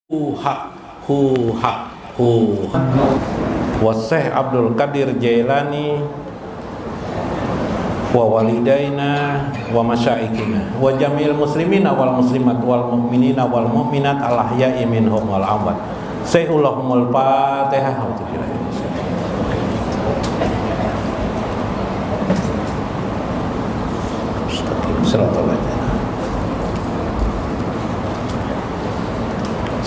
Huha huha huha Syekh Abdul Qadir Jailani wa walidaina wa masyaikina wa jamil muslimina wal muslimat wal mu'minina wal mu'minat al ahya'i minhum wal amwat. Sayyidul Fatihah.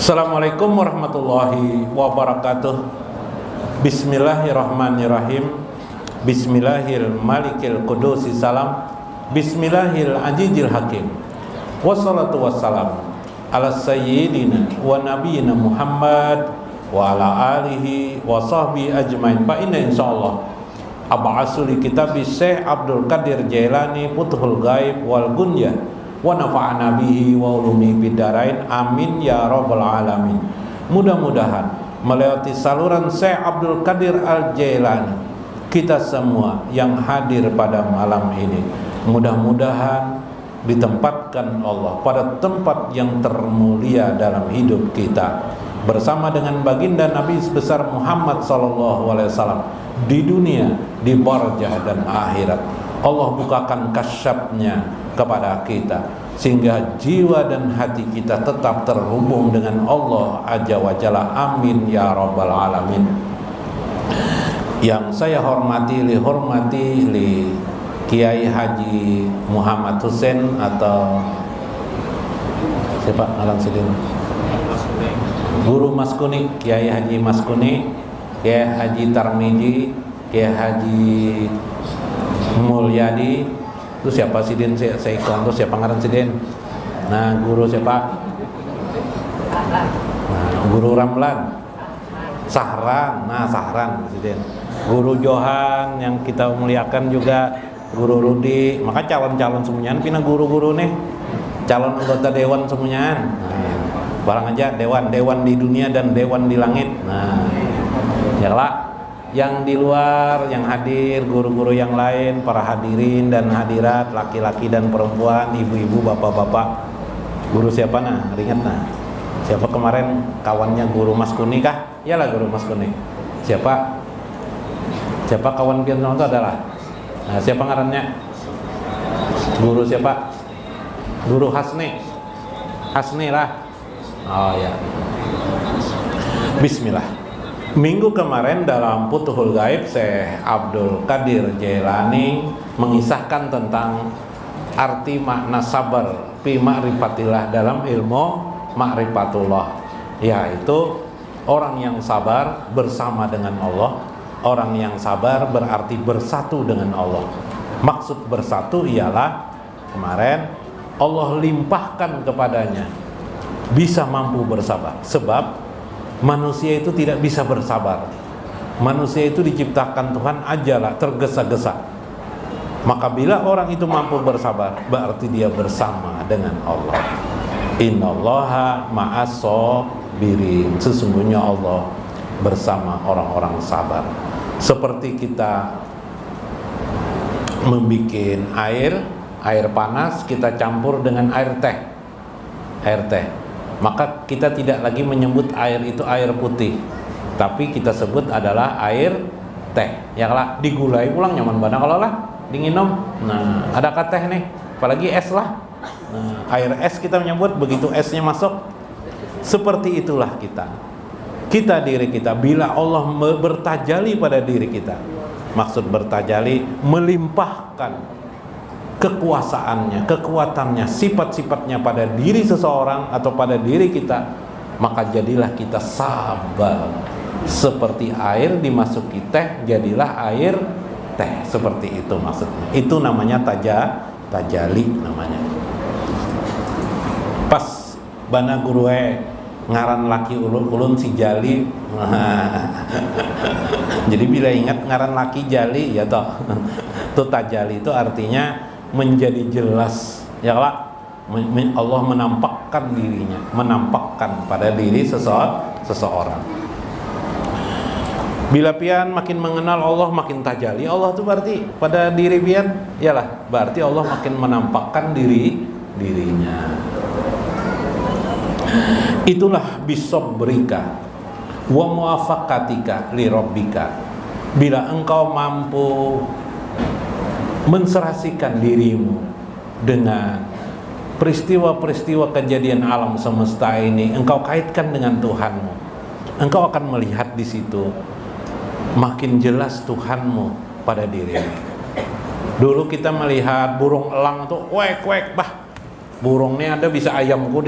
Assalamualaikum warahmatullahi wabarakatuh. Bismillahirrahmanirrahim. Bismillahil malikil qudusi salam. Bismillahil ajijil hakim. Wassalatu wassalam ala sayyidina wa nabiyina Muhammad wa ala alihi wa sahbihi ajmain. Fa inna insyaallah ab'asu li kitabi Syekh Abdul Qadir Jailani Futhul Ghaib wal Gunyah wa nafa'ana bihi wa ulumi bidarain, amin ya rabbal alamin. Mudah-mudahan melewati saluran Syekh Abdul Qadir Al-Jailani, kita semua yang hadir pada malam ini mudah-mudahan ditempatkan Allah pada tempat yang termulia dalam hidup kita, bersama dengan baginda Nabi besar Muhammad SAW di dunia, di barzah dan akhirat. Allah bukakan kasyafnya kepada kita sehingga jiwa dan hati kita tetap terhubung dengan Allah Azza wa Jalla, amin ya rabbal alamin. Yang saya hormati li Kiai Haji Muhammad Hussein atau siapa ngalang sidin, Guru Mas Kuni, Kiai Haji Mas Kuni, Kiai Haji Tarmiji, Kiai Haji Mulyadi. Itu siapa sidin? Saya ikon tuh siapa ngaran sidin? Nah, guru siapa? Nah, Guru Ramlan Sahran. Nah, Sahran sidin. Guru Johan yang kita muliakan juga, Guru Rudi. Maka calon-calon semuanya pina guru-guru nih, calon anggota dewan semuanya. Nah, barang aja dewan di dunia dan dewan di langit. Nah, ya lah, yang di luar, yang hadir, guru-guru yang lain, para hadirin dan hadirat, laki-laki dan perempuan, ibu-ibu, bapak-bapak. Guru siapa nah? Ingat nah? Siapa kemarin kawannya Guru Mas Kuni kah? Iyalah Guru Mas Kuni. Siapa? Siapa kawan kita itu adalah? Nah, siapa ngarannya? Guru siapa? Guru Hasni. Hasni lah. Oh ya. Bismillah. Minggu kemarin dalam Futhul Ghaib, Syekh Abdul Qadir Jailani mengisahkan tentang arti makna sabar fi ma'rifatillah dalam ilmu ma'rifatullah, yaitu orang yang sabar bersama dengan Allah. Orang yang sabar berarti bersatu dengan Allah. Maksud bersatu ialah kemarin Allah limpahkan kepadanya bisa mampu bersabar, sebab manusia itu tidak bisa bersabar. Manusia itu diciptakan Tuhan ajalah tergesa-gesa. Maka bila orang itu mampu bersabar, berarti dia bersama dengan Allah. Innallaha ma'as-sabirin. Sesungguhnya Allah bersama orang-orang sabar. Seperti kita membikin air panas, kita campur dengan air teh. Maka kita tidak lagi menyebut air itu air putih, tapi kita sebut adalah air teh. Ya lah, digulai pulang nyaman banget kalau lah dinginum. Nah, ada teh nih, apalagi es lah. Nah, air es kita menyebut, begitu esnya masuk. Seperti itulah kita diri kita. Bila Allah bertajali pada diri kita, maksud bertajali melimpahkan kekuasaannya, kekuatannya, sifat-sifatnya pada diri seseorang atau pada diri kita, maka jadilah kita sabar. Seperti air dimasuki teh, jadilah air teh. Seperti itu maksudnya. Itu namanya tajali namanya. Pas bana gurue ngaran laki ulun si Jali. Jadi bila ingat ngaran laki Jali ya toh. Itu tajali itu artinya menjadi jelas, ya lah. Allah menampakkan dirinya, menampakkan pada diri seseorang. Bila pian makin mengenal Allah, makin tajali Allah itu berarti pada diri pian, yalah, berarti Allah makin menampakkan dirinya. Itulah bisabrika wa muwafaqatika li rabbika. Bila engkau mampu menserasikan dirimu dengan peristiwa-peristiwa kejadian alam semesta ini, engkau kaitkan dengan Tuhanmu, engkau akan melihat di situ makin jelas Tuhanmu pada dirimu. Dulu kita melihat burung elang tuh kuek-kuek, bah burungnya ada bisa ayamku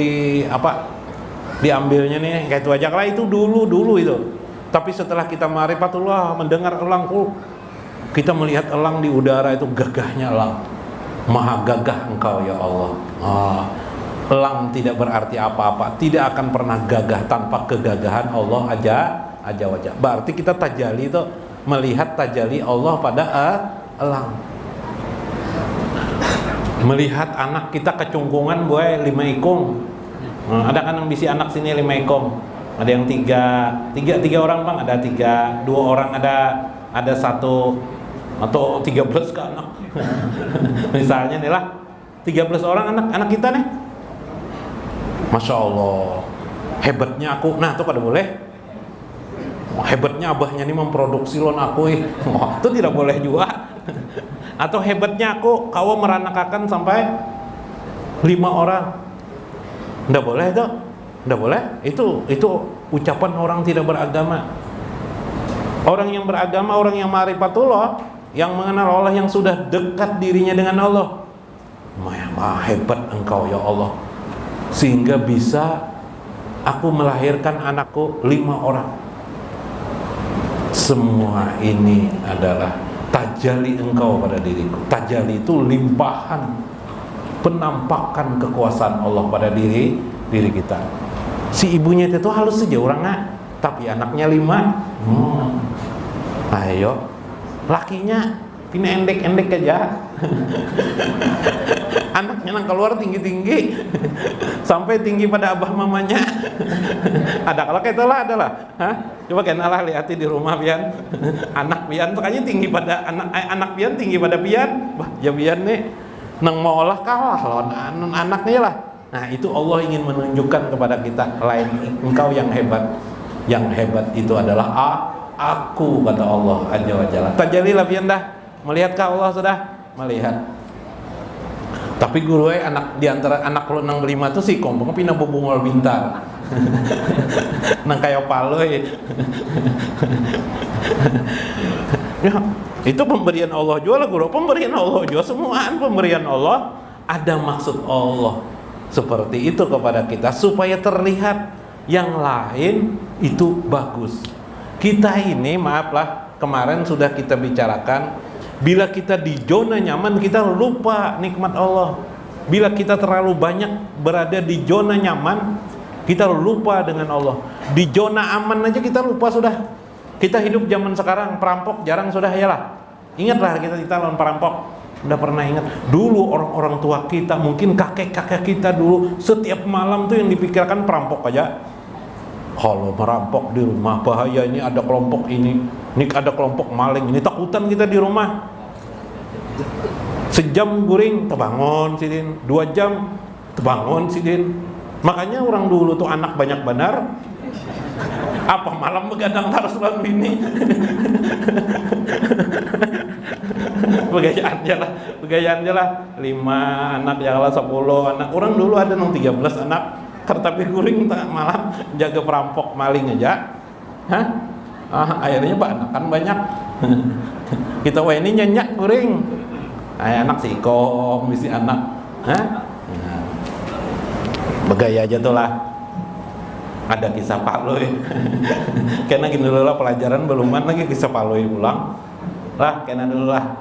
diambilnya nih kayak itu aja lah. Itu dulu itu. Tapi setelah kita ma'rifatullah, mendengar elangku, kita melihat elang di udara itu, gagahnya elang. Maha gagah engkau ya Allah. Elang tidak berarti apa-apa, tidak akan pernah gagah tanpa kegagahan Allah aja wajah. Berarti kita tajali itu melihat tajali Allah pada elang. Melihat anak kita kecungkungan boy 5 ikung. Ada kan yang bisi anak sini 5 ikung. Ada yang tiga orang bang, ada 3, 2 orang ada 1 atau 13 ke anak. Misalnya nih lah 13 orang anak kita nih. Masya Allah, hebatnya aku. Nah itu kada boleh. Hebatnya abahnya ini memproduksi lon aku. Itu tidak boleh juga. Atau hebatnya aku kau meranakakan sampai 5 orang. Nggak boleh itu. Nggak boleh. Itu ucapan orang tidak beragama. Orang yang beragama, orang yang ma'rifatullah, yang mengenal Allah, yang sudah dekat dirinya dengan Allah. Maha hebat engkau ya Allah, sehingga bisa aku melahirkan anakku 5 orang. Semua ini adalah tajalli engkau pada diriku. Tajalli itu limpahan, penampakan kekuasaan Allah pada diri kita. Si ibunya itu halus saja orangnya, tapi anaknya 5. Ayo, lakinya pina endek-endek aja. Anaknya nang keluar tinggi-tinggi sampai tinggi pada abah mamanya. Ada kalau kayak itulah adalah. Coba kenalah lihat di rumah pian. Anak pian tuh kayaknya tinggi pada anak pian tinggi pada pian. Bah, ya pian nih nang mau olah kalah loh anaknya lah. Nah, itu Allah ingin menunjukkan kepada kita, lain engkau yang hebat. Yang hebat itu adalah aku, kata Allah Azza wa Jalla. Tajalilah pian dah. Melihatkah Allah sudah? Melihat. Tapi guru anak di antara anak lu nang 5 tuh sih kompong pina bubungol bintar. Nang kayak paloy. Ya, itu pemberian Allah juga lah guru. Pemberian Allah juga, semuaan pemberian Allah ada maksud Allah seperti itu kepada kita supaya terlihat yang lain itu bagus. Kita ini maaflah kemarin sudah kita bicarakan, bila kita di zona nyaman kita lupa nikmat Allah. Bila kita terlalu banyak berada di zona nyaman, kita lupa dengan Allah. Di zona aman aja kita lupa sudah. Kita hidup zaman sekarang, perampok jarang sudah ya lah. Ingatlah kita lawan perampok. Udah pernah ingat dulu orang-orang tua kita, mungkin kakek-kakek kita dulu setiap malam tuh yang dipikirkan perampok aja. Kalau merampok di rumah bahaya, ini ada kelompok ini ada kelompok maling, ini takutan kita di rumah. Sejam guring terbangun sidin, 2 jam terbangun sidin. Makanya orang dulu tuh anak banyak benar. Apa malam begadang terus lawan bini. Begayaan aja lah 5 anak ya lah 10 anak. Orang dulu ada nang 13 anak. Tapi guring malam jaga perampok maling aja. Akhirnya kan banyak. Kita ini nyenyak guring. Anak si ikong, misi anak. Begaya aja tuh lah. Ada kisah Paloy. Karena gini dulu lah pelajaran belum lagi kisah Paloy ulang. Lah, kena dulu lah.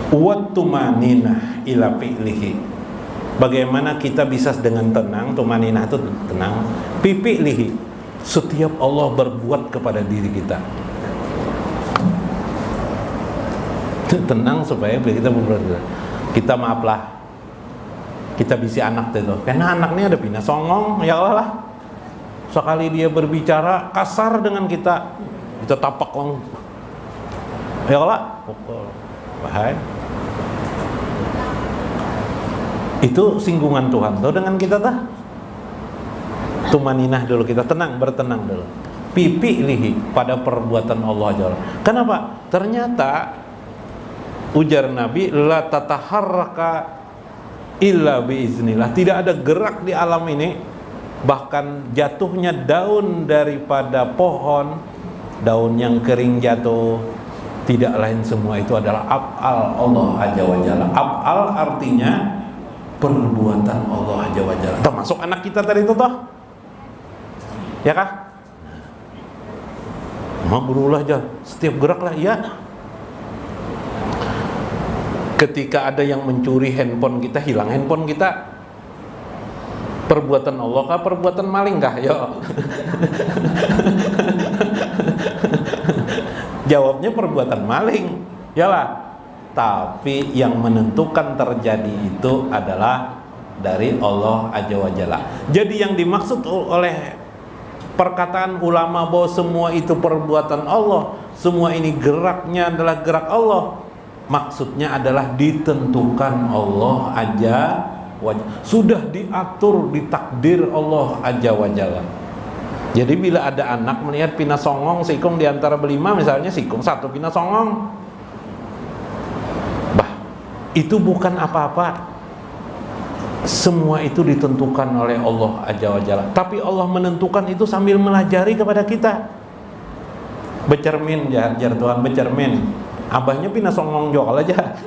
Wattumaninah ila fi'lihi. Bagaimana kita bisa dengan tenang, tumaninah itu tenang, fi'lihi. Setiap Allah berbuat kepada diri kita. Tenang supaya kita berbuat. Kita maaflah. Kita bisi anak itu. Karena anaknya ada pina songong, ya Allah lah. Sekali dia berbicara kasar dengan kita tapak lang. Ya Allah, pukul. Bahaya. Itu singgungan Tuhan tuh dengan kita tah. Tumaninah dulu, kita tenang, bertenang dulu. Pipi lihi pada perbuatan Allah Jalla. Kenapa? Ternyata ujar Nabi, la tataharraka illa biiznillah. Tidak ada gerak di alam ini, bahkan jatuhnya daun daripada pohon, daun yang kering jatuh, tidak lain semua itu adalah af'al Allah Azza wa Jalla. Af'al artinya perbuatan Allah Azza wa Jalla. Termasuk anak kita tadi itu toh, ya kah? Berulah aja, setiap gerak lah, ya. Ketika ada yang mencuri handphone kita, hilang handphone kita, perbuatan Allah kah, perbuatan maling kah? Yo. Jawabnya perbuatan maling, yalah. Tapi yang menentukan terjadi itu adalah dari Allah Azza wa Jalla. Jadi yang dimaksud oleh perkataan ulama bahwa semua itu perbuatan Allah, semua ini geraknya adalah gerak Allah, maksudnya adalah ditentukan Allah Azza wa Jalla, sudah diatur, ditakdir Allah Azza wa Jalla. Jadi bila ada anak melihat pina songong sikung di antara berlima, misalnya sikung satu pina songong, itu bukan apa-apa. Semua itu ditentukan oleh Allah Azza wa Jalla. Tapi Allah menentukan itu sambil melajari kepada kita. Bercermin, jar Tuhan, bercermin. Abahnya pina songong jokal aja.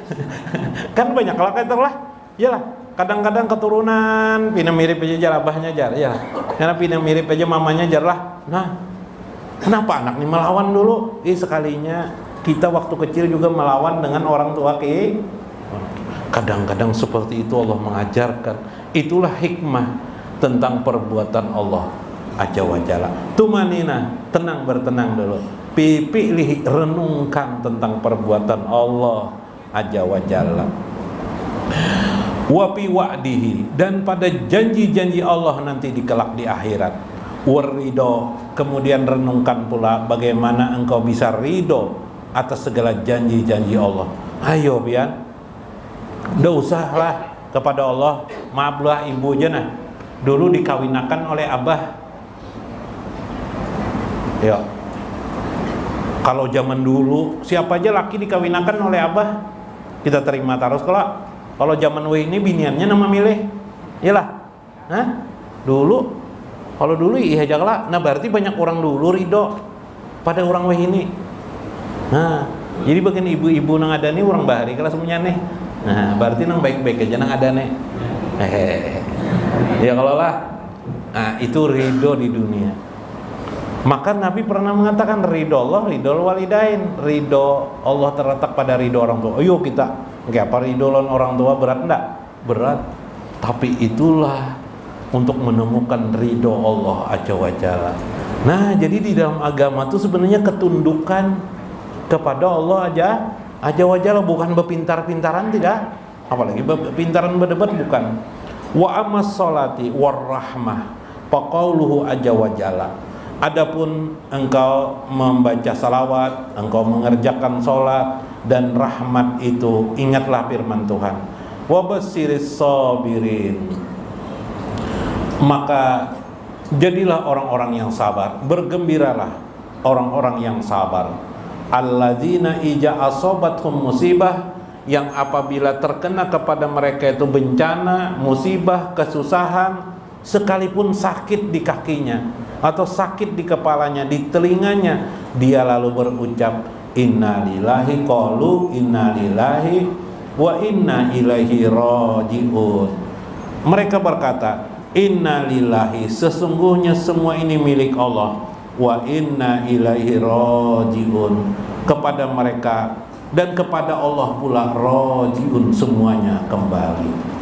Kan banyak lah kata lah. Iyalah, kadang-kadang keturunan pina mirip aja jar abahnya jar, ya. Karena pina mirip aja mamanya jar lah. Nah, kenapa anak ini melawan dulu? Sekalinya kita waktu kecil juga melawan dengan orang tua kita. Kadang-kadang seperti itu Allah mengajarkan. Itulah hikmah tentang perbuatan Allah Azza wa Jalla. Tumanina, tenang, bertenang dulu. Pilih, renungkan tentang perbuatan Allah Azza wa Jalla. Wa fi wa'dihi, dan pada janji-janji Allah nanti di kelak di akhirat. Warido, kemudian renungkan pula bagaimana engkau bisa ridho atas segala janji-janji Allah. Ayo pian, udah usahlah kepada Allah. Maaflah ibu aja nah, dulu dikawinakan oleh abah. Ya, kalau zaman dulu siapa aja laki dikawinakan oleh abah, kita terima terus. Kalau zaman ini biniannya nama milih, iyalah. Hah? Dulu, kalau dulu iya jagla. Nah berarti banyak orang dulu ridho pada orang ini. Nah, jadi bagian ibu-ibu nang ada nih orang bahari kalau semuanya nih. Nah, berarti nang baik-baik aja nang ada nih. Ya kalau lah. Nah, itu ridho di dunia. Maka Nabi pernah mengatakan ridho Allah, ridho walidain. Ridho Allah terletak pada ridho orang tua. Ayo kita, kayak apa ridho orang tua berat enggak? Berat. Tapi itulah untuk menemukan ridho Allah Azza wa Jalla. Nah, jadi di dalam agama itu sebenarnya ketundukan kepada Allah Azza wa Jalla, bukan berpintar-pintaran, tidak. Apalagi berpintaran berdebat, bukan. Wa amas sholati war rahmah faqauluhu Azza wa Jalla. Adapun engkau membaca salawat, engkau mengerjakan sholat dan rahmat itu, ingatlah firman Tuhan. Wa basyiris sabirin. Maka jadilah orang-orang yang sabar, bergembiralah orang-orang yang sabar. Alladzina ija asobathum musibah, yang apabila terkena kepada mereka itu bencana, musibah, kesusahan, sekalipun sakit di kakinya atau sakit di kepalanya, di telinganya, dia lalu berucap innalillahi, qalu innalillahi wa inna ilaihi raji'un. Mereka berkata innalillahi, sesungguhnya semua ini milik Allah, wa inna ilaihi raji'un, kepada mereka dan kepada Allah pula raji'un, semuanya kembali.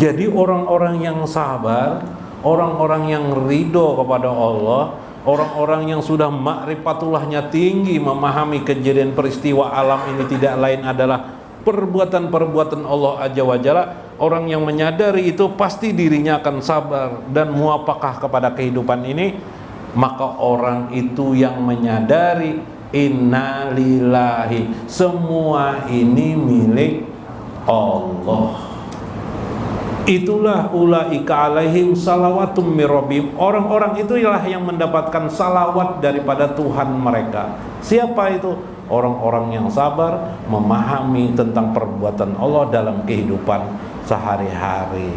Jadi orang-orang yang sabar, orang-orang yang ridho kepada Allah, orang-orang yang sudah ma'rifatullahnya tinggi, memahami kejadian peristiwa alam ini tidak lain adalah perbuatan-perbuatan Allah Azza wa Jalla. Orang yang menyadari itu pasti dirinya akan sabar dan muapakah kepada kehidupan ini. Maka orang itu yang menyadari innalillahi, semua ini milik Allah. Itulah ulaika alaihim salawatum mir rabbihim. Orang-orang itu ialah yang mendapatkan salawat daripada Tuhan mereka. Siapa itu? Orang-orang yang sabar, memahami tentang perbuatan Allah dalam kehidupan sehari-hari.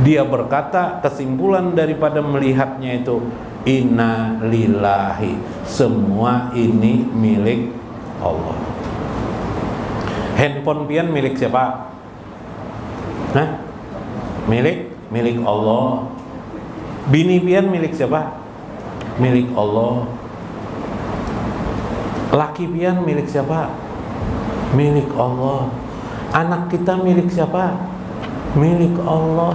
Dia berkata, kesimpulan daripada melihatnya itu, inna lillahi, semua ini milik Allah. Handphone pian milik siapa? Nah, milik Allah. Bini pian milik siapa? Milik Allah. Laki pian milik siapa? Milik Allah. Anak kita milik siapa? Milik Allah.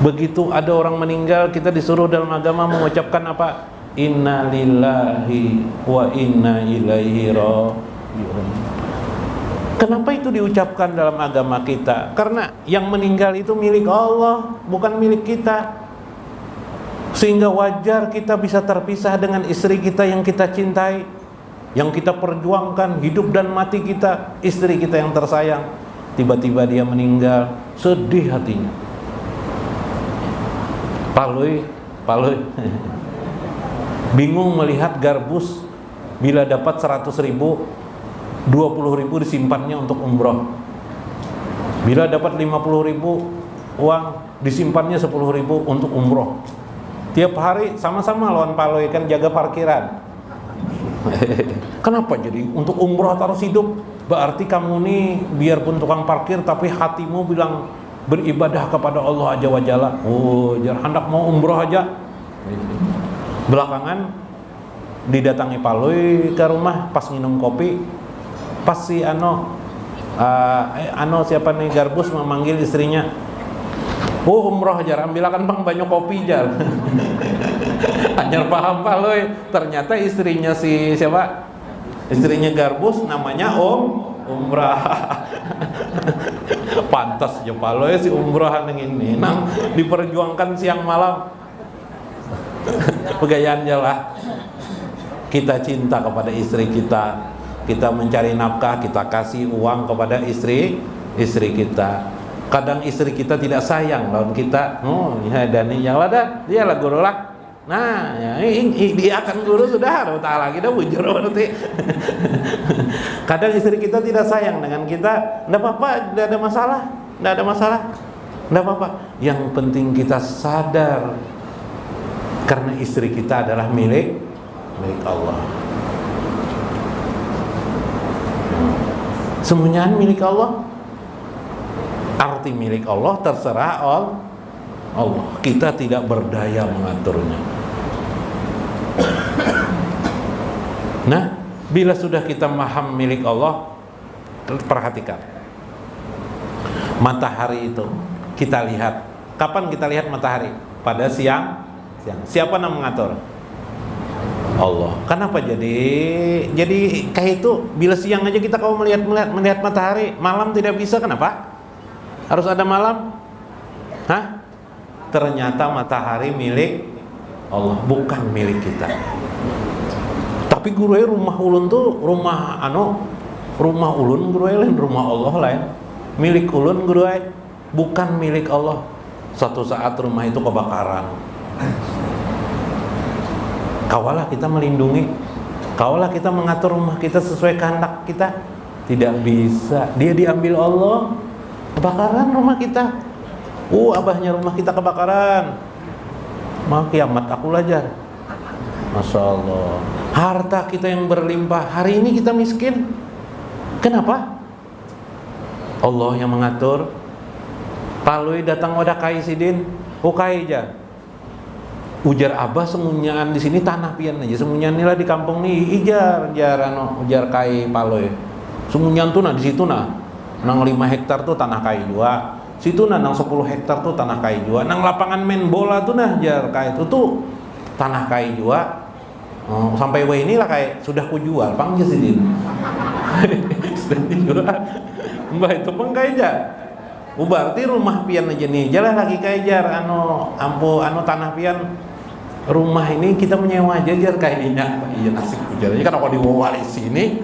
Begitu ada orang meninggal, kita disuruh dalam agama mengucapkan apa? Inna lillahi wa inna ilaihi raji'un. Kenapa itu diucapkan dalam agama kita? Karena yang meninggal itu milik Allah, bukan milik kita. Sehingga wajar kita bisa terpisah dengan istri kita yang kita cintai, yang kita perjuangkan hidup dan mati kita, istri kita yang tersayang. Tiba-tiba dia meninggal, sedih hatinya. Palui bingung melihat garbus bila dapat 100.000, 20.000 disimpannya untuk umroh. Bila dapat 50.000 uang, disimpannya 10.000 untuk umroh. Tiap hari sama-sama lawan palui kan jaga parkiran. Kenapa jadi untuk umroh terus hidup? Berarti kamu nih biarpun tukang parkir tapi hatimu bilang beribadah kepada Allah Azza wa Jalla. Oh, jar hendak mau umroh aja. Belakangan didatangi palui ke rumah pas minum kopi. Pas si siapa nih garbus memanggil istrinya. Oh, umroh jar, ambilakan bang banyak kopi jar. Anjar paham palui, ternyata istrinya si siapa? Istrinya garbus namanya umrah. Pantas aja palui si umrohan yang ini nang diperjuangkan siang malam. Pegayaan lah. Kita cinta kepada istri kita. Kita mencari nafkah, kita kasih uang kepada istri kita. Kadang istri kita tidak sayang lawan kita. Oh, ya Dani yang lada, dia lah guru lah. Nah, ya, dia akan guru sudah harus lagi dah bujur berarti. Kadang istri kita tidak sayang dengan kita, enggak apa-apa, enggak ada masalah, enggak apa-apa. Yang penting kita sadar karena istri kita adalah milik Allah. Semuanya milik Allah. Arti milik Allah terserah Allah. Kita tidak berdaya mengaturnya. Nah, bila sudah kita paham milik Allah, perhatikan. Matahari itu kita lihat. Kapan kita lihat matahari? Pada siang. Siapa yang mengatur? Allah. Kenapa jadi kayak itu? Bila siang aja kita kalau melihat matahari, malam tidak bisa. Kenapa? Harus ada malam? Hah? Ternyata matahari milik Allah, bukan milik kita. Tapi gurunya rumah ulun tuh rumah ulun gurunya lain, rumah Allah lain. Milik ulun gurunya bukan milik Allah. Suatu saat rumah itu kebakaran. Kawalah kita melindungi, kawalah kita mengatur rumah kita sesuai kehendak kita. Tidak bisa. Dia diambil Allah. Kebakaran rumah kita. Abahnya rumah kita kebakaran. Mau kiamat aku lajar. Masya Allah. Harta kita yang berlimpah, hari ini kita miskin. Kenapa? Allah yang mengatur. Palui datang wadah kai sidin, kai aja. Ujar abah semunyaan di sini tanah pian aja. Semunyaan nila di kampung nih ujar kai palui. Semunyaan tuh nah di situ nah. Nang 5 hektar tuh tanah kai jua. Situ nang 10 hektar tuh tanah kai jua. Nang lapangan main bola tuh nah jar kai itu tuh tanah kai jua. Sampai we inilah kayak sudah kujual panggil sih sudah dijual. Mbah itu pun kayak aja. Berarti rumah pian aja nih. Jalan lagi kayak jar tanah pian. Rumah ini kita menyewa aja jar kayaknya. Iya asik ujarnya kan kalau diwawalis sini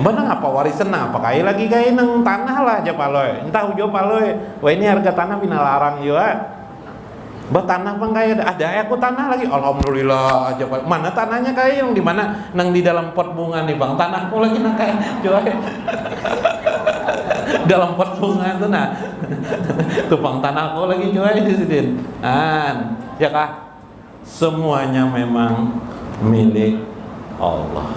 Benang apa warisan apa kai lagi kai nang tanah lah aja paloy. Entah ujo paloy. Wah ini harga tanah bina larang juga. Tanah bang kayak ada aku tanah lagi. Alhamdulillah aja paloy. Mana tanahnya kayak yang di mana? Nang di dalam pot bunga nih bang. Tanahku lagi nang kayak coy. Dalam pot bunga itu nah. Tuh bang tanahku lagi coy di sini. Ya kah? Semuanya memang milik Allah.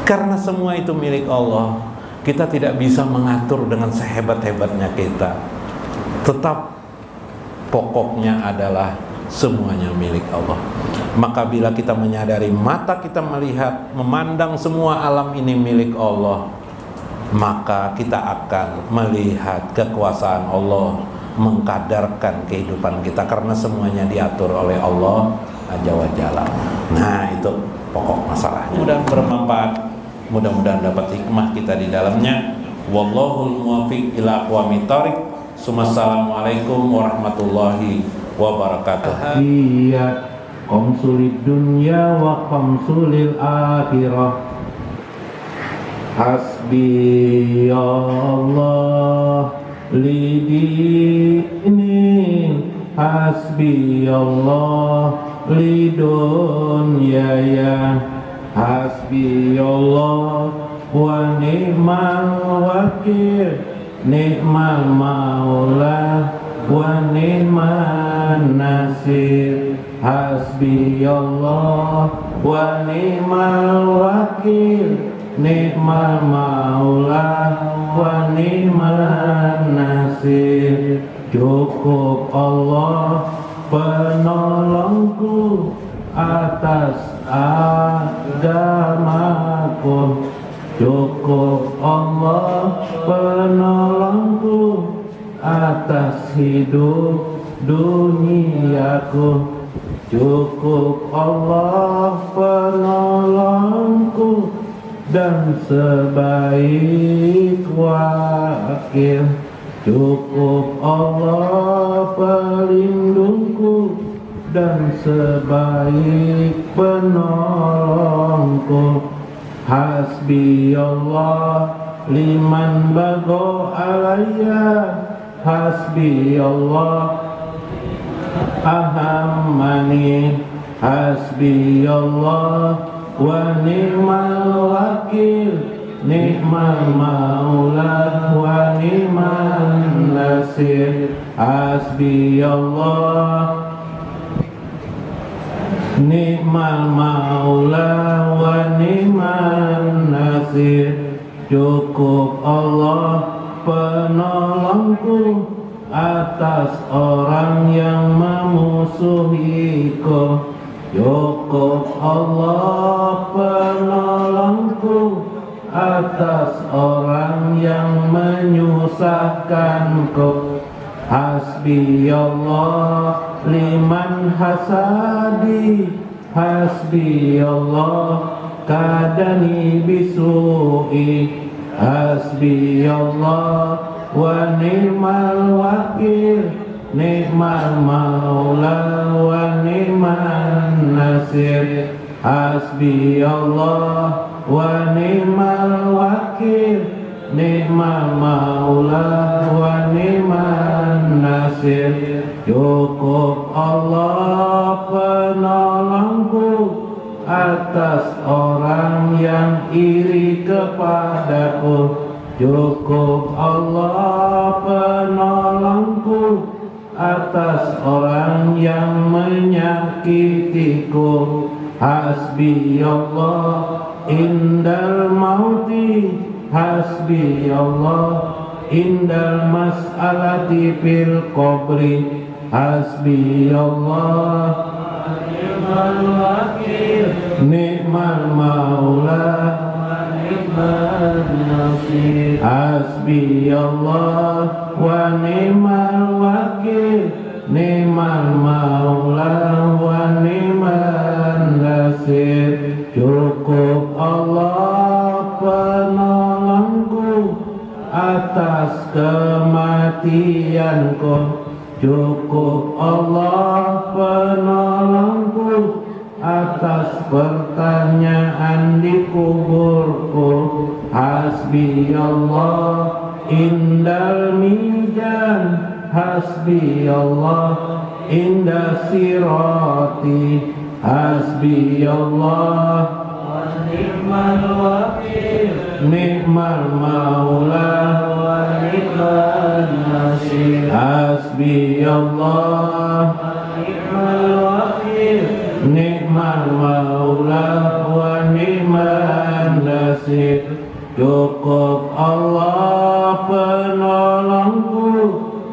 Karena semua itu milik Allah, kita tidak bisa mengatur dengan sehebat-hebatnya kita. Tetap pokoknya adalah semuanya milik Allah. Maka bila kita menyadari mata kita melihat, memandang semua alam ini milik Allah, maka kita akan melihat kekuasaan Allah, mengkadarkan kehidupan kita karena semuanya diatur oleh Allah Azza wa Jalla. Nah, itu pokok masalahnya. Mudah-mudahan bermanfaat, mudah-mudahan dapat hikmah kita di dalamnya. Wallahul muwaffiq ila aqwamit thoriq. Assalamualaikum warahmatullahi wabarakatuh. Iya, qamsulid dunya wa qamsulil akhirah. Hasbi Allah lidini, hasbi Allah lidunya ya. Hasbi Allah wa ni'mal wakil, ni'mal maula wa ni'man nasir. Hasbi Allah wa ni'mal wakil, ni'mal maula wa ni'man nasir. Cukup Allah penolongku atas agamaku. Cukup Allah penolongku atas hidup duniaku. Cukup Allah penolongku dan sebaik wakil. Cukup Allah pelindungku dan sebaik penolongku. Hasbi Allah liman bago alaiya. Hasbi Allah ahammani. Hasbi Allah wa ni'mal wakil, ni'mal maula wa ni'man nasir. Hasbi Allah ni'mal maula wa ni'man nasir. Cukup Allah penolongku atas orang yang memusuhiku. Cukup Allah penolongku atas orang yang menyusahkanku. Hasbi Allah liman hasadi. Hasbi Allah kadani bisu'i. Hasbi Allah wa ni'mal wakil, ni'mal maula wa ni'man nasir. Hasbi Allah wa ni'mal wakil, ni'mal maula wa ni'man nasir. Cukup Allah penolongku atas orang yang iri kepadaku. Cukup Allah penolongku atas orang yang menyakitiku. Hasbi Allah indal mauti. Hasbi Allah indal mas'alati fil qabri. Hasbi Allah ni'mal wakil, ni'mal maula wa ni'man nasir. Hasbi Allah wa ni'mal wakil, ni'mal maula wa ni'man nasir. Cukup Allah penolongku atas kematianku. Cukup Allah penolongku atas pertanyaan di kuburku. hasbiyallah indal mizan, hasbiyallah indas sirati, hasbiyallah wa ni'mal wakil, ni'mal maula wa ni'mal nasir, hasbiyallah wa ni'mal wakil, ni'mal maula wa ni'mal nasir. Cukup Allah penolongku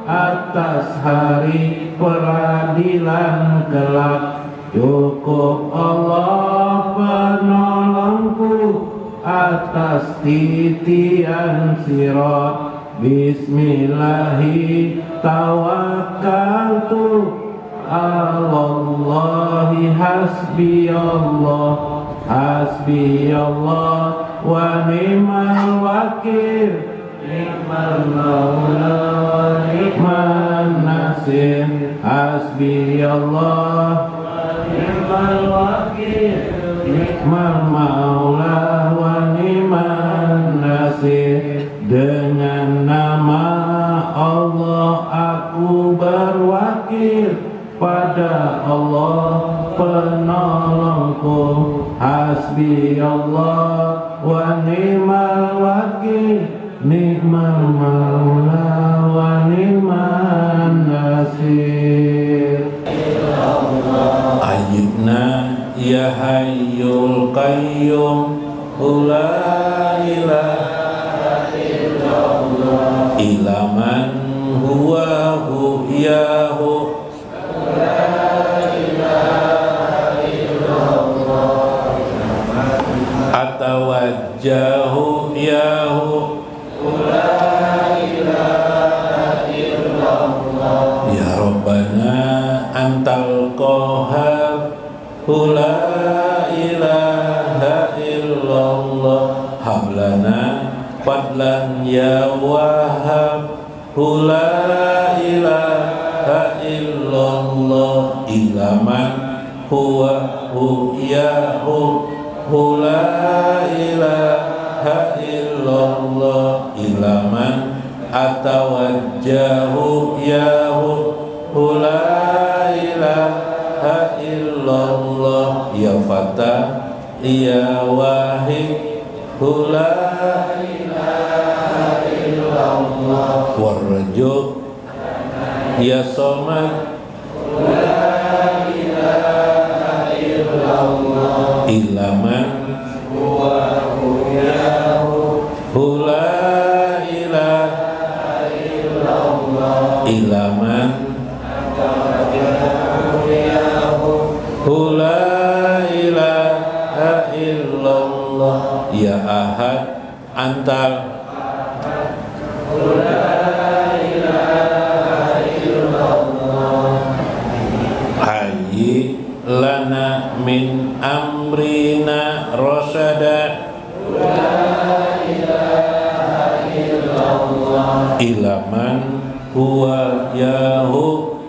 atas hari peradilan kelak. Cukup Allah penolongku atas titian sirat. Bismillahi tawakkaltu alallahi, hasbiyallah, hasbiyallah wa ni'mal wakil, ni'mal maula wa ni'mal nasir, hasbiyallah wa ni'mal wakil, ni'mal maula wa ni'mal nasir. Dengan nama Allah aku berwakil pada Allah penolongku, hasbiyallah wa ni'mal wakil, ni'mal maula wa ni'mal nasir. Ayyidna ya hayyul qayyum, la ilaha illallah, ilaman huwa huyahu, atawajjahu yahu, la ilaha illallah, ya Rabbana antal qahhar, la ilaha illallah, hablana fadlan ya wahhab, la ilaha illallah, ilaman huwa huyahu, la ilaha illallah, ilaman atawajjahu yahu, la ilaha illallah, ya fata ya wahid, la ilaha illallah, warju ya somad, la ilaha illallah, ilaman huwa huyahu, la ilaha illallah, ilaman atawajjahu yahu, la ilaha illallah, ya ahad antal, la ilaha illallah, hayyi lana min amrina rasyada, la ilaha illallah, ilaman huwa yahu,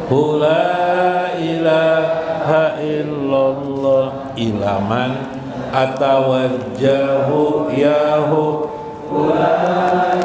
la ilaha illallah, ilaman atawajjahu yahu, la